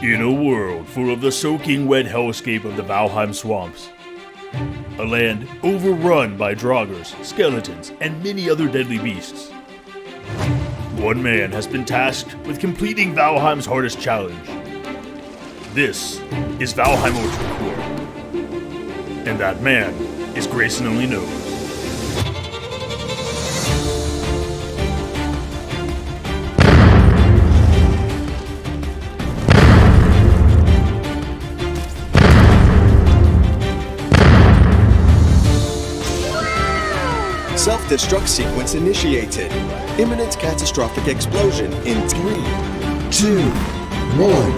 In a world full of the soaking wet hellscape of the Valheim swamps, a land overrun by draugrs, skeletons, and many other deadly beasts, one man has been tasked with completing Valheim's hardest challenge. This is Valheim Ultracore, and that man is Grayson Only Knows. Self-destruct sequence initiated. Imminent catastrophic explosion in 3, 2, 1.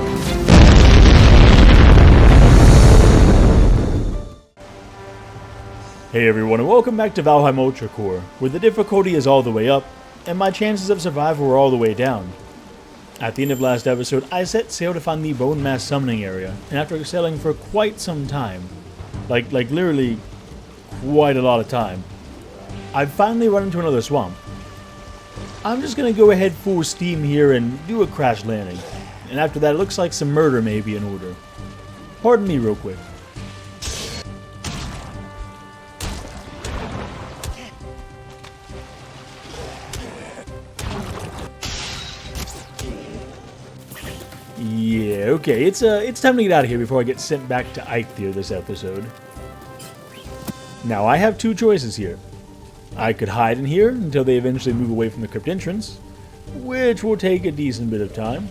Hey everyone, and welcome back to Valheim Ultracore, where the difficulty is all the way up, and my chances of survival are all the way down. At the end of last episode, I set sail to find the bone mass summoning area, and after sailing for quite some time, like literally quite a lot of time, I've finally run into another swamp. I'm just gonna go ahead full steam here and do a crash landing, and after that it looks like some murder may be in order. Pardon me real quick. Yeah, okay, it's time to get out of here before I get sent back to Eikthyr this episode. Now, I have two choices here. I could hide in here until they eventually move away from the crypt entrance, which will take a decent bit of time.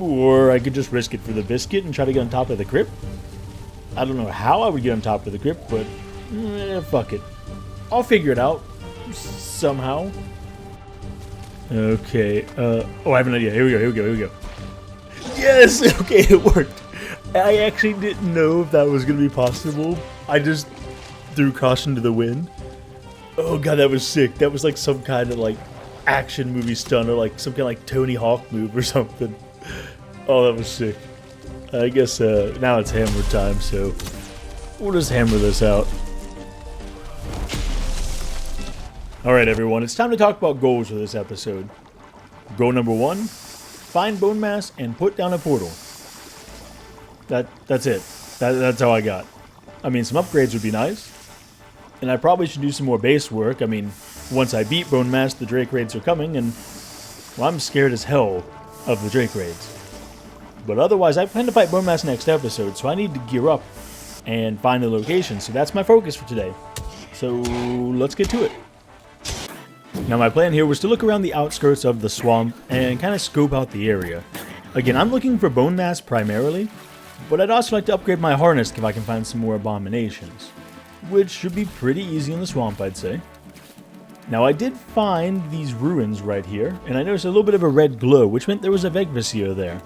Or I could just risk it for the biscuit and try to get on top of the crypt. I don't know how I would get on top of the crypt, but fuck it. I'll figure it out somehow. Okay, oh, I have an idea. Here we go. Yes! Okay, it worked. I actually didn't know if that was going to be possible. I just threw caution to the wind. Oh god, that was sick. That was like some kind of like action movie stunt or like some kind of like Tony Hawk move or something. Oh, that was sick. I guess now it's hammer time, so we'll just hammer this out. Alright everyone, it's time to talk about goals for this episode. Goal number 1, find bone mass and put down a portal. That's it. That's all I got. I mean, some upgrades would be nice. And I probably should do some more base work. I mean, once I beat Bone Mass, the Drake raids are coming, and well, I'm scared as hell of the Drake raids. But otherwise, I plan to fight Bone Mass next episode, so I need to gear up and find the location. So that's my focus for today. So let's get to it. Now my plan here was to look around the outskirts of the swamp and kind of scope out the area. Again, I'm looking for Bone Mass primarily, but I'd also like to upgrade my harness if I can find some more abominations, which should be pretty easy in the swamp, I'd say. Now, I did find these ruins right here, and I noticed a little bit of a red glow, which meant there was a Vegvasir there.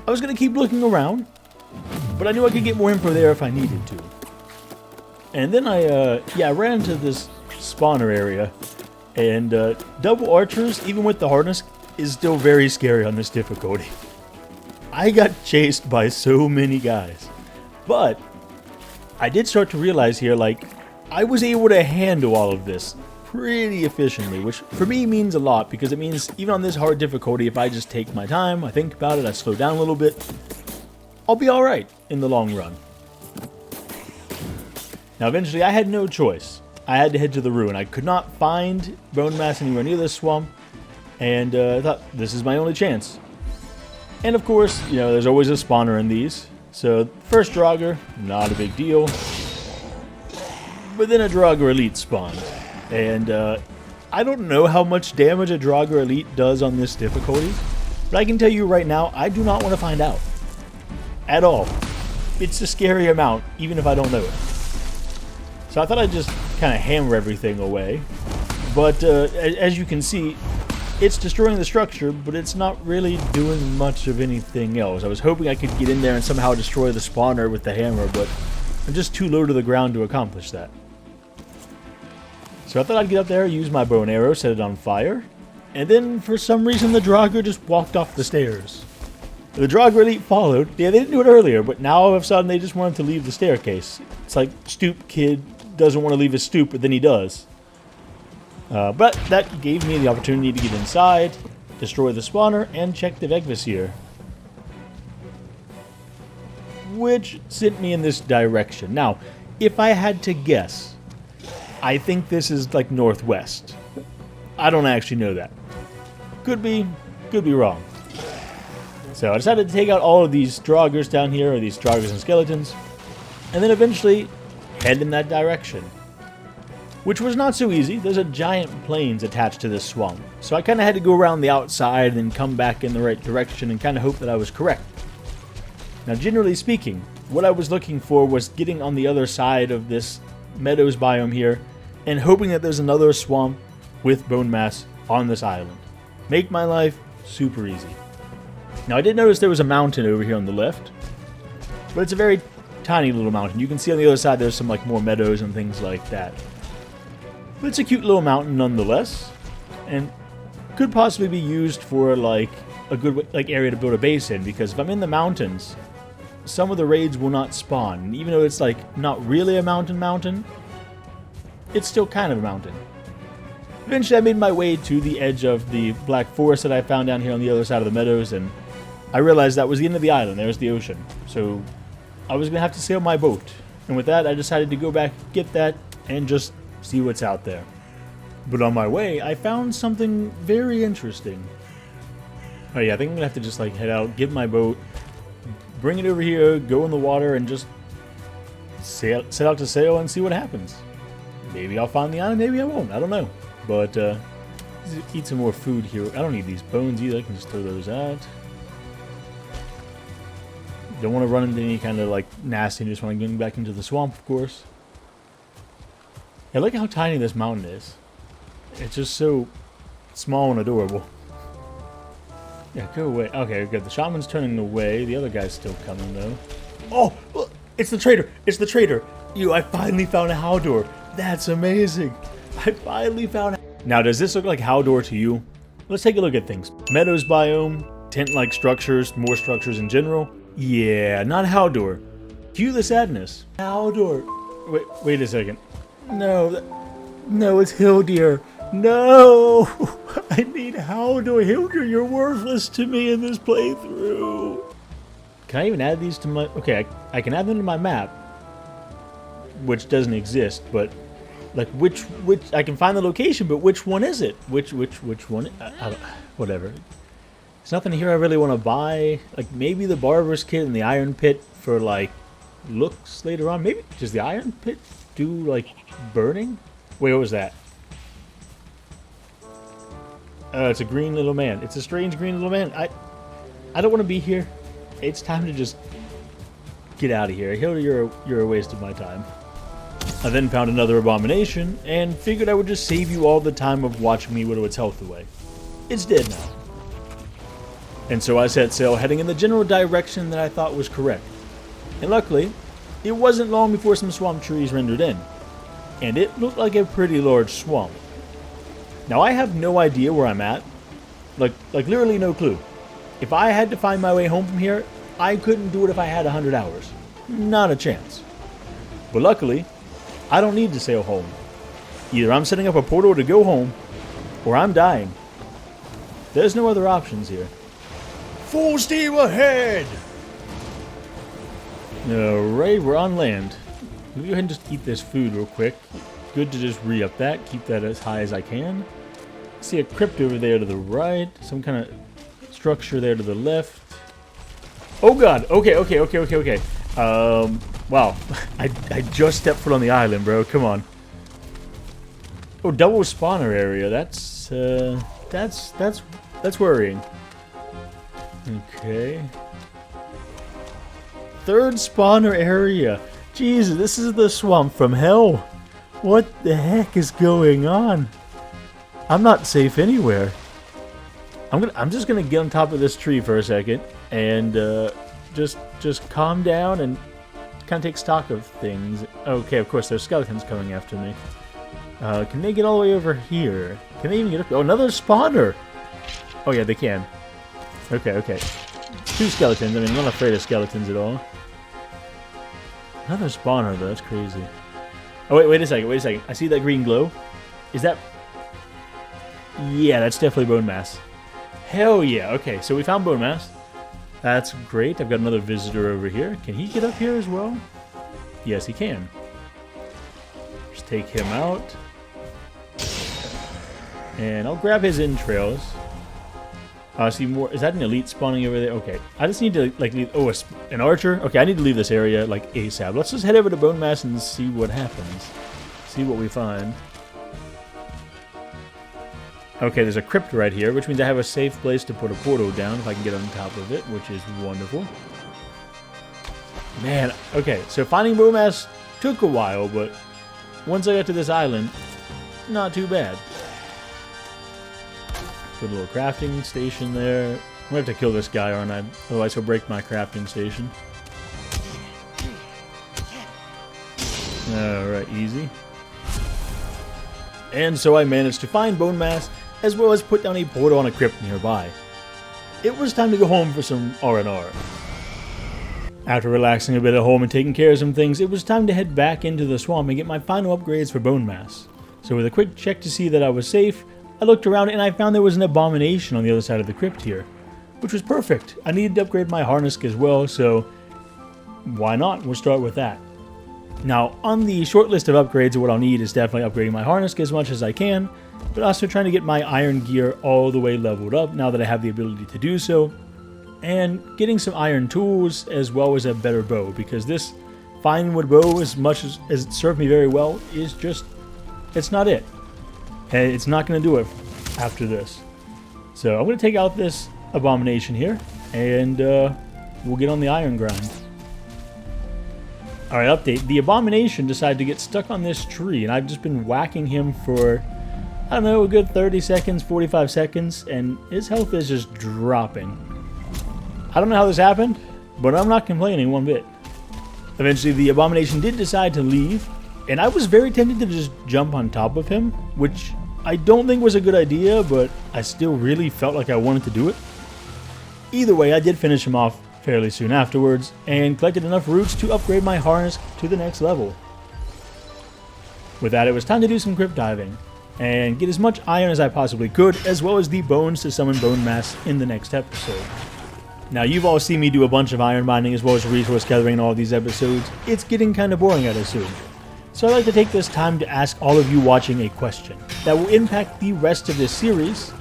I was going to keep looking around, but I knew I could get more info there if I needed to. And then I ran into this spawner area, and double archers, even with the harness, is still very scary on this difficulty. I got chased by so many guys, but I did start to realize here, like, I was able to handle all of this pretty efficiently, which for me means a lot, because it means even on this hard difficulty, if I just take my time, I think about it, I slow down a little bit, I'll be alright in the long run. Now, eventually, I had no choice. I had to head to the ruin. I could not find bone mass anywhere near this swamp, and I thought, this is my only chance. And of course, you know, there's always a spawner in these. So, first Draugr, not a big deal. But then a Draugr Elite spawned. And I don't know how much damage a Draugr Elite does on this difficulty, but I can tell you right now, I do not want to find out. At all. It's a scary amount, even if I don't know it. So I thought I'd just kind of hammer everything away. But as you can see, it's destroying the structure, but it's not really doing much of anything else. I was hoping I could get in there and somehow destroy the spawner with the hammer, but I'm just too low to the ground to accomplish that. So I thought I'd get up there, use my bow and arrow, set it on fire, and then for some reason the Draugr just walked off the stairs. The Draugr Elite followed. Yeah, they didn't do it earlier, but now all of a sudden they just wanted to leave the staircase. It's like Stoop Kid doesn't want to leave his stoop, but then he does. But that gave me the opportunity to get inside, destroy the spawner, and check the Vegvasir. which sent me in this direction. Now, if I had to guess, I think this is like northwest. I don't actually know that. Could be wrong. So I decided to take out all of these Draugrs down here, or these Draugrs and skeletons, and then eventually head in that direction. Which was not so easy. There's a giant plains attached to this swamp. So I kind of had to go around the outside and then come back in the right direction and kind of hope that I was correct. Now, generally speaking, what I was looking for was getting on the other side of this meadows biome here and hoping that there's another swamp with bone mass on this island. Make my life super easy. Now, I did notice there was a mountain over here on the left, but it's a very tiny little mountain. You can see on the other side there's some like more meadows and things like that. But it's a cute little mountain nonetheless, and could possibly be used for like a good area to build a base in, because if I'm in the mountains, some of the raids will not spawn. And even though it's like not really a mountain, it's still kind of a mountain. Eventually I made my way to the edge of the black forest that I found down here on the other side of the meadows, and I realized that was the end of the island. There's the ocean. So I was going to have to sail my boat. And with that, I decided to go back, get that, and just see what's out there. But on my way, I found something very interesting. Oh yeah, I think I'm going to have to just like head out, get my boat, bring it over here, go in the water, and just set out to sail and see what happens. Maybe I'll find the island, maybe I won't. I don't know. But eat some more food here. I don't need these bones either. I can just throw those out. Don't want to run into any kind of like nastiness when I'm getting back into the swamp, of course. I like how tiny this mountain is. It's just so small and adorable. Yeah, go away. Okay, good. The shaman's turning away. The other guy's still coming, though. Oh, look, it's the trader. It's the trader. I finally found a Haldor. That's amazing. I finally found. Now, does this look like Haldor to you? Let's take a look at things. Meadows biome, tent-like structures, more structures in general. Yeah, not Haldor. Cue the sadness. Haldor. Wait a second. No, it's Hildir. No! I need Haldor. Hildir, you're worthless to me in this playthrough. Can I even add these to my... Okay, I can add them to my map, which doesn't exist, but like which I can find the location, but which one is it? Which one? I don't, whatever. There's nothing here I really want to buy. Like maybe the barber's kit and the iron pit for like looks later on. Maybe does the iron pit do like burning? Wait, what was that? It's a green little man. It's a strange green little man. I don't want to be here. It's time to just get out of here. Hilda, you're a waste of my time. I then found another abomination and figured I would just save you all the time of watching me whittle its health away. It's dead now. And so I set sail, heading in the general direction that I thought was correct. And luckily, it wasn't long before some swamp trees rendered in. And it looked like a pretty large swamp. Now I have no idea where I'm at. Like literally no clue. If I had to find my way home from here, I couldn't do it if I had 100 hours. Not a chance. But luckily, I don't need to sail home. Either I'm setting up a portal to go home, or I'm dying. There's no other options here. Full steam ahead! Alright, we're on land. Let me go ahead and just eat this food real quick. Good to just re-up that, keep that as high as I can. See a crypt over there to the right, some kind of structure there to the left. Oh god, okay. Wow, I just stepped foot on the island, bro, come on. Oh, double spawner area, that's worrying. Okay. Third spawner area. Jesus, this is the swamp from hell. What the heck is going on? I'm not safe anywhere. I'm just gonna get on top of this tree for a second and just calm down and kind of take stock of things. Okay, of course there's skeletons coming after me. Can they get all the way over here? Can they even get up? Oh, another spawner. Oh yeah, they can. Okay. Two skeletons. I mean, I'm not afraid of skeletons at all. Another spawner though. That's crazy. Oh wait a second. I see that green glow. Is that? Yeah, that's definitely bone mass. Hell yeah. Okay, so we found bone mass. That's great. I've got another visitor over here. Can he get up here as well? Yes, he can. Just take him out. And I'll grab his entrails. I see more. Is that an elite spawning over there? Okay. I just need to, like, leave. Oh, an archer? Okay, I need to leave this area, like, ASAP. Let's just head over to Bone Mass and see what happens. See what we find. Okay, there's a crypt right here, which means I have a safe place to put a portal down if I can get on top of it, which is wonderful. Man, okay, so finding Bone Mass took a while, but once I got to this island, not too bad. Put a little crafting station there. I'm gonna have to kill this guy, aren't I? Otherwise he'll break my crafting station. Alright, easy. And so I managed to find Bone Mass, as well as put down a portal on a crypt nearby. It was time to go home for some R&R. After relaxing a bit at home and taking care of some things, it was time to head back into the swamp and get my final upgrades for Bone Mass. So with a quick check to see that I was safe, I looked around and I found there was an abomination on the other side of the crypt here, which was perfect. I needed to upgrade my harness as well, so why not? We'll start with that. Now, on the short list of upgrades, what I'll need is definitely upgrading my harness as much as I can, but also trying to get my iron gear all the way leveled up now that I have the ability to do so, and getting some iron tools as well as a better bow, because this fine wood bow, as much as it served me very well, is just, it's not it. And it's not going to do it after this. So I'm going to take out this abomination here, and we'll get on the iron grind. Alright, update. The abomination decided to get stuck on this tree, and I've just been whacking him for, I don't know, a good 30 seconds, 45 seconds, and his health is just dropping. I don't know how this happened, but I'm not complaining one bit. Eventually, the abomination did decide to leave, and I was very tempted to just jump on top of him, which I don't think was a good idea, but I still really felt like I wanted to do it. Either way, I did finish him off fairly soon afterwards, and collected enough roots to upgrade my harness to the next level. With that, it was time to do some crypt diving, and get as much iron as I possibly could, as well as the bones to summon Bone Mass in the next episode. Now, you've all seen me do a bunch of iron mining as well as resource gathering in all these episodes. It's getting kind of boring, I'd assume. So I'd like to take this time to ask all of you watching a question that will impact the rest of this series,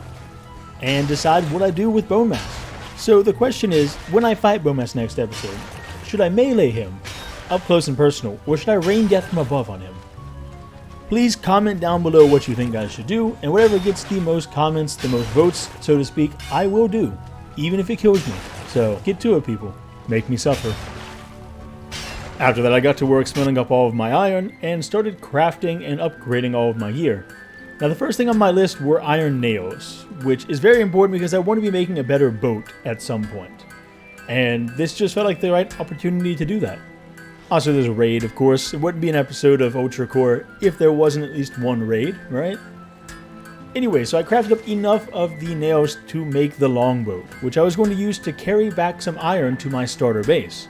and decide what I do with Bone Mass. So the question is, when I fight Bone Mass next episode, should I melee him, up close and personal, or should I rain death from above on him? Please comment down below what you think I should do, and whatever gets the most comments, the most votes, so to speak, I will do, even if it kills me. So get to it, people. Make me suffer. After that, I got to work smelting up all of my iron, and started crafting and upgrading all of my gear. Now, the first thing on my list were iron nails, which is very important because I want to be making a better boat at some point. And this just felt like the right opportunity to do that. Also, there's a raid, of course. It wouldn't be an episode of Ultracore if there wasn't at least one raid, right? Anyway, so I crafted up enough of the nails to make the longboat, which I was going to use to carry back some iron to my starter base,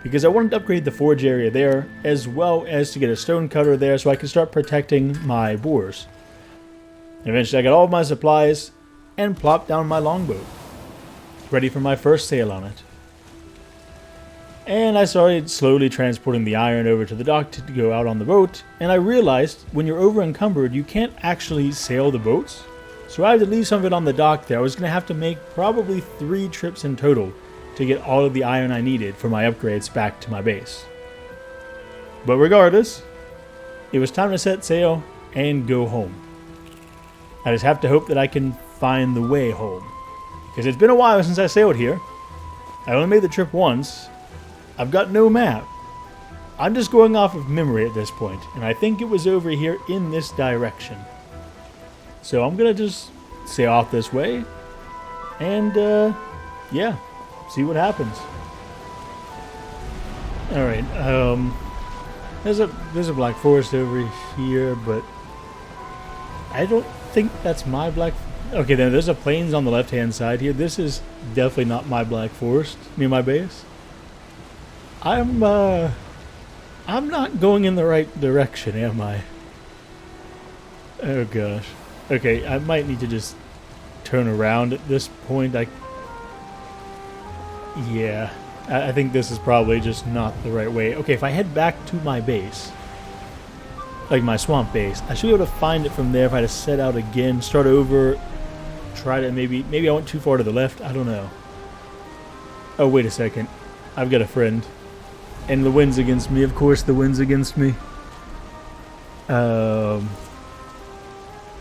because I wanted to upgrade the forge area there, as well as to get a stone cutter there so I could start protecting my boars. Eventually, I got all of my supplies and plopped down my longboat, ready for my first sail on it. And I started slowly transporting the iron over to the dock to go out on the boat, and I realized when you're over encumbered, you can't actually sail the boats. So I had to leave some of it on the dock there. I was going to have to make probably 3 trips in total to get all of the iron I needed for my upgrades back to my base. But regardless, it was time to set sail and go home. I just have to hope that I can find the way home, because it's been a while since I sailed here. I only made the trip once. I've got no map. I'm just going off of memory at this point, and I think it was over here in this direction. So I'm gonna just sail off this way, and yeah, see what happens. All right, there's a black forest over here, but I don't think that's my black. Okay, then there's a plains on the left-hand side here. This is definitely not my black forest near my base. I'm not going in the right direction, am I? Oh gosh. Okay, I might need to just turn around at this point. Yeah, I think this is probably just not the right way. Okay, if I head back to my base, like my swamp base, I should be able to find it from there if I just set out again, start over, try to maybe I went too far to the left, I don't know. Oh, wait a second. I've got a friend. And the wind's against me, of course the wind's against me.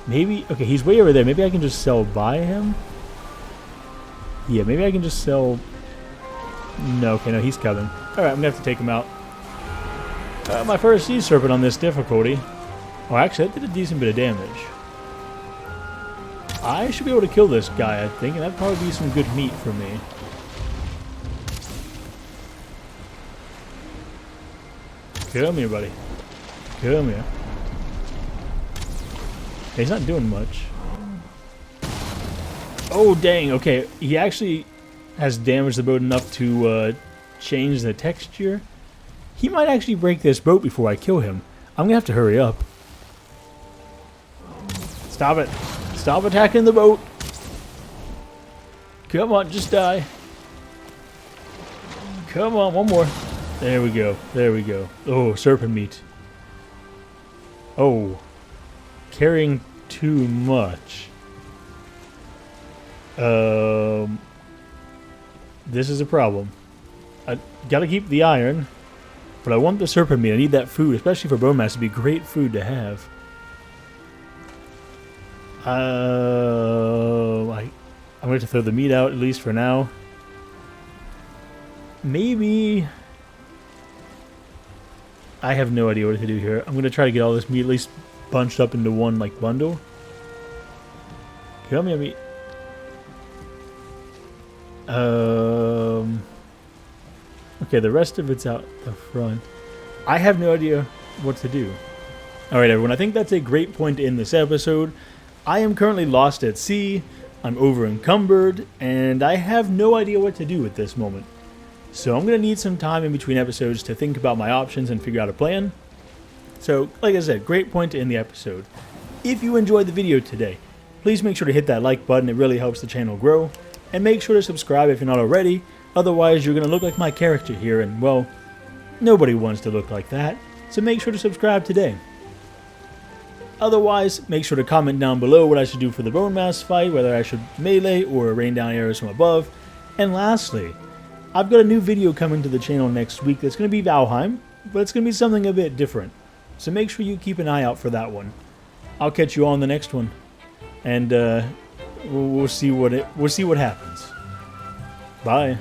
Maybe, okay, he's way over there. Maybe I can just sell by him? Yeah, maybe I can just sell... No, okay, no, he's coming. Alright, I'm gonna have to take him out. My first sea serpent on this difficulty. Oh, actually, that did a decent bit of damage. I should be able to kill this guy, I think, and that'd probably be some good meat for me. Come here, buddy. Come here. He's not doing much. Oh, dang. Okay, he actually has damaged the boat enough to change the texture. He might actually break this boat before I kill him. I'm gonna have to hurry up. Stop it. Stop attacking the boat. Come on, just die. Come on, one more. There we go. There we go. Oh, serpent meat. Oh. Carrying too much. This is a problem. I gotta keep the iron, but I want the serpent meat. I need that food, especially for bone mass. It'd be great food to have. I'm going to throw the meat out, at least for now. Maybe... I have no idea what to do here. I'm going to try to get all this meat at least bunched up into one, like, bundle. Come here, meat. Okay, the rest of it's out the front. I have no idea what to do. Alright, everyone, I think that's a great point to end this episode. I am currently lost at sea, I'm over encumbered, and I have no idea what to do at this moment. So I'm going to need some time in between episodes to think about my options and figure out a plan. So, like I said, great point to end the episode. If you enjoyed the video today, please make sure to hit that like button, it really helps the channel grow. And make sure to subscribe if you're not already, otherwise you're going to look like my character here, and well, nobody wants to look like that, so make sure to subscribe today. Otherwise, make sure to comment down below what I should do for the bone mass fight, whether I should melee or rain down arrows from above. And lastly, I've got a new video coming to the channel next week that's going to be Valheim, but it's going to be something a bit different. So make sure you keep an eye out for that one. I'll catch you all on the next one, and we'll see what happens. Bye.